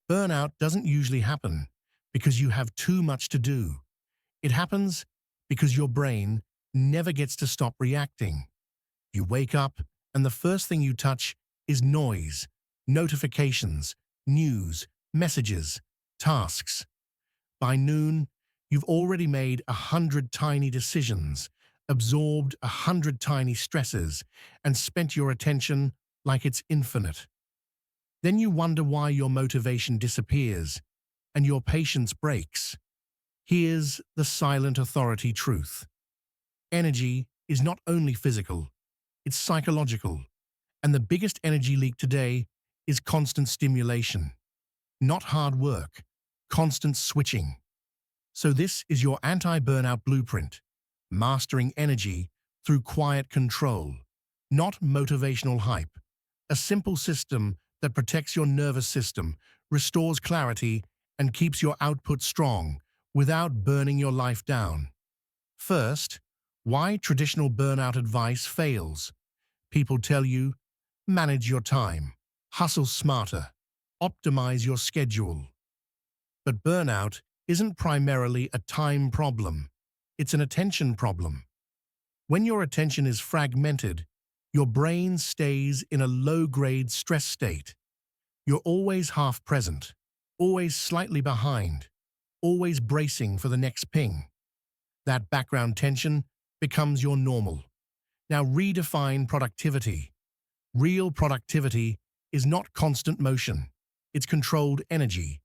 Burnout doesn't usually happen because you have too much to do. It happens because your brain never gets to stop reacting. You wake up and the first thing you touch is noise, notifications, news, messages, tasks. By noon, you've already made 100 tiny decisions, absorbed 100 tiny stresses, and spent your attention like it's infinite. Then you wonder why your motivation disappears and your patience breaks. Here's the silent authority truth. Energy is not only physical, it's psychological. And the biggest energy leak today is constant stimulation. Not hard work, constant switching. So this is your anti-burnout blueprint, mastering energy through quiet control, not motivational hype. A simple system that protects your nervous system, restores clarity, and keeps your output strong without burning your life down. First, why traditional burnout advice fails. People tell you, manage your time, hustle smarter, optimize your schedule. But burnout isn't primarily a time problem. It's an attention problem. When your attention is fragmented, your brain stays in a low-grade stress state. You're always half-present, always slightly behind, always bracing for the next ping. That background tension becomes your normal. Now redefine productivity. Real productivity is not constant motion. It's controlled energy.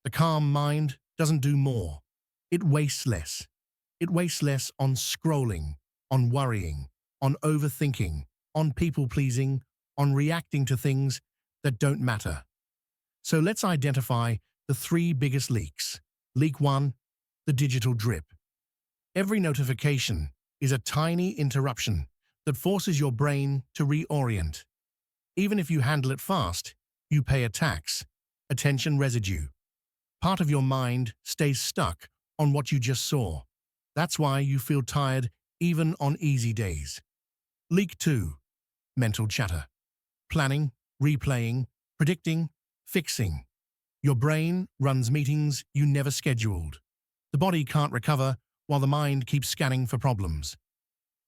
The calm mind doesn't do more. It wastes less. It wastes less on scrolling, on worrying, on overthinking, on people-pleasing, on reacting to things that don't matter. So let's identify the three biggest leaks. Leak 1, the digital drip. Every notification is a tiny interruption that forces your brain to reorient. Even if you handle it fast, you pay a tax, attention residue. Part of your mind stays stuck on what you just saw. That's why you feel tired even on easy days. Leak 2, mental chatter. Planning, replaying, predicting, fixing. Your brain runs meetings you never scheduled. The body can't recover while the mind keeps scanning for problems.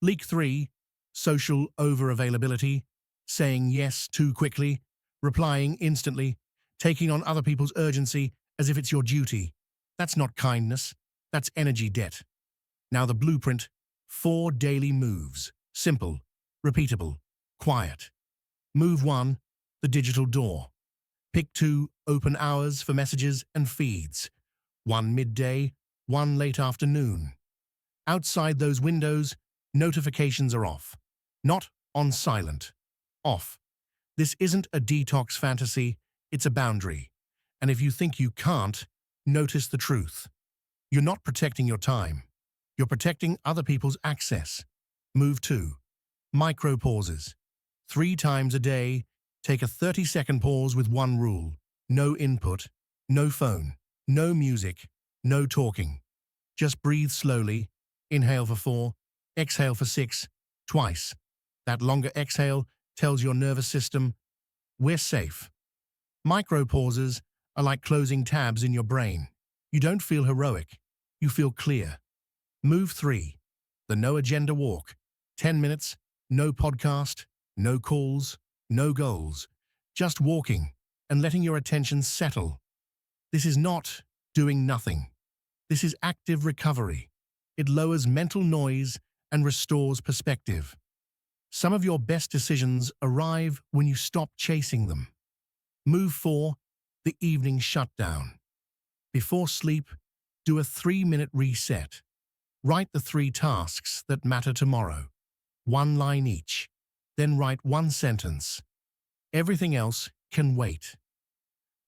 Leak 3, social over-availability, saying yes too quickly, replying instantly, taking on other people's urgency as if it's your duty. That's not kindness, that's energy debt. Now the blueprint, 4 daily moves. Simple, repeatable, quiet. Move 1, the digital door. Pick 2 open hours for messages and feeds. 1 midday, 1 late afternoon. Outside those windows, notifications are off. Not on silent. Off. This isn't a detox fantasy, it's a boundary. And if you think you can't, notice the truth. You're not protecting your time. You're protecting other people's access. Move 2. Micro pauses. 3 times a day, take a 30-second pause with one rule. No input, no phone, no music, no talking. Just breathe slowly. Inhale for 4, exhale for 6, twice. That longer exhale tells your nervous system, we're safe. Micro pauses are like closing tabs in your brain. You don't feel heroic, you feel clear. Move 3, the no agenda walk. 10 minutes, no podcast, no calls, no goals. Just walking and letting your attention settle. This is not doing nothing. This is active recovery. It lowers mental noise and restores perspective. Some of your best decisions arrive when you stop chasing them. Move 4, the evening shutdown. Before sleep, do a 3-minute reset. Write the 3 tasks that matter tomorrow. 1 line each. Then write 1 sentence. Everything else can wait.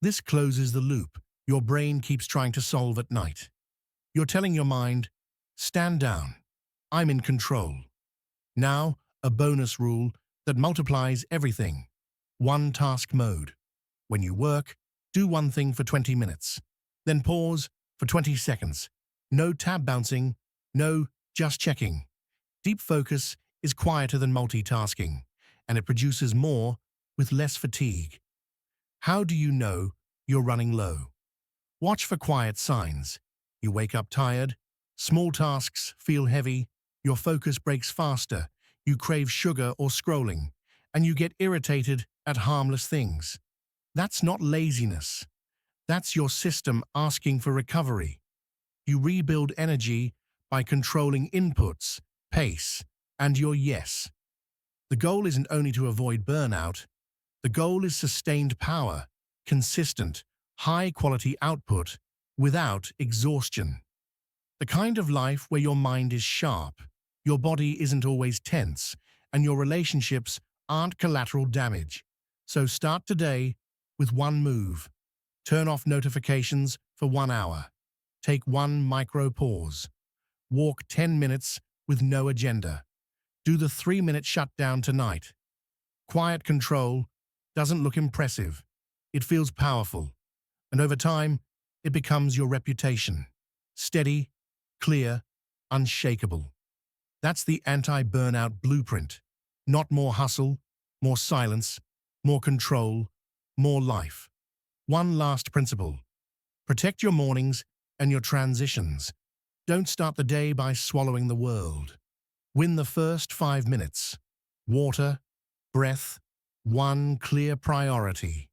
This closes the loop your brain keeps trying to solve at night. You're telling your mind, stand down. I'm in control. Now, a bonus rule that multiplies everything. 1 task mode. When you work, do one thing for 20 minutes. Then pause for 20 seconds. No tab bouncing, no just checking. Deep focus is quieter than multitasking, and it produces more with less fatigue. How do you know you're running low. Watch for quiet signs. You wake up tired, small tasks feel heavy, your focus breaks faster, you crave sugar or scrolling, and you get irritated at harmless things. That's not laziness. That's your system asking for recovery. You rebuild energy by controlling inputs, pace, and your yes. The goal isn't only to avoid burnout, the goal is sustained power, consistent, high-quality output without exhaustion. The kind of life where your mind is sharp, your body isn't always tense, and your relationships aren't collateral damage. So start today with one move. Turn off notifications for 1 hour. Take one micro pause. Walk 10 minutes with no agenda. Do the 3-minute shutdown tonight. Quiet control doesn't look impressive. It feels powerful. And over time, it becomes your reputation. Steady, clear, unshakable. That's the anti-burnout blueprint. Not more hustle, more silence, more control, more life. One last principle. Protect your mornings and your transitions. Don't start the day by swallowing the world. Win the first 5 minutes. Water, breath, one clear priority.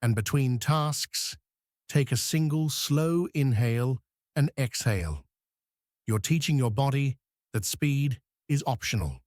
And between tasks, take a single slow inhale and exhale. You're teaching your body that speed is optional.